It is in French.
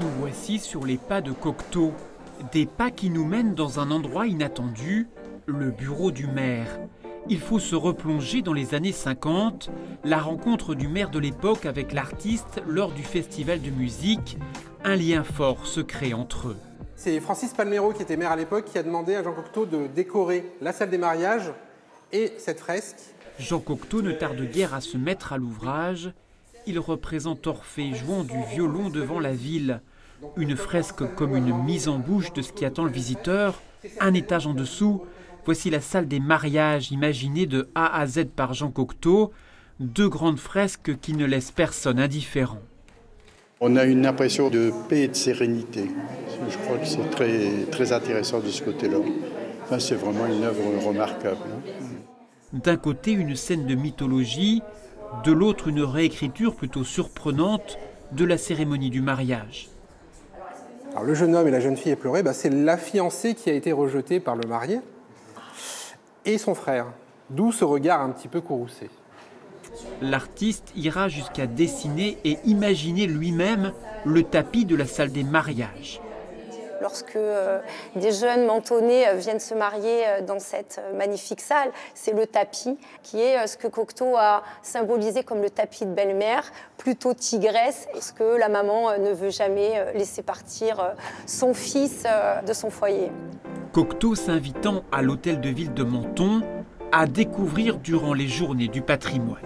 Nous voici sur les pas de Cocteau. Des pas qui nous mènent dans un endroit inattendu, le bureau du maire. Il faut se replonger dans les années 50, la rencontre du maire de l'époque avec l'artiste lors du festival de musique. Un lien fort se crée entre eux. C'est Francis Palmero, qui était maire à l'époque, qui a demandé à Jean Cocteau de décorer la salle des mariages et cette fresque. Jean Cocteau ne tarde guère à se mettre à l'ouvrage. Il représente Orphée jouant du violon devant la ville. Une fresque comme une mise en bouche de ce qui attend le visiteur. Un étage en dessous, voici la salle des mariages imaginée de A à Z par Jean Cocteau. Deux grandes fresques qui ne laissent personne indifférent. On a une impression de paix et de sérénité. Je crois que c'est très, très intéressant de ce côté-là. Enfin, c'est vraiment une œuvre remarquable. D'un côté, une scène de mythologie, de l'autre, une réécriture plutôt surprenante de la cérémonie du mariage. Alors, le jeune homme et la jeune fille éplorée, c'est la fiancée qui a été rejetée par le marié et son frère, d'où ce regard un petit peu courroucé. L'artiste ira jusqu'à dessiner et imaginer lui-même le tapis de la salle des mariages. Lorsque des jeunes mentonnés viennent se marier dans cette magnifique salle, c'est le tapis qui est ce que Cocteau a symbolisé comme le tapis de belle-mère, plutôt tigresse, parce que la maman ne veut jamais laisser partir son fils de son foyer. Cocteau s'invitant à l'hôtel de ville de Menton à découvrir durant les journées du patrimoine.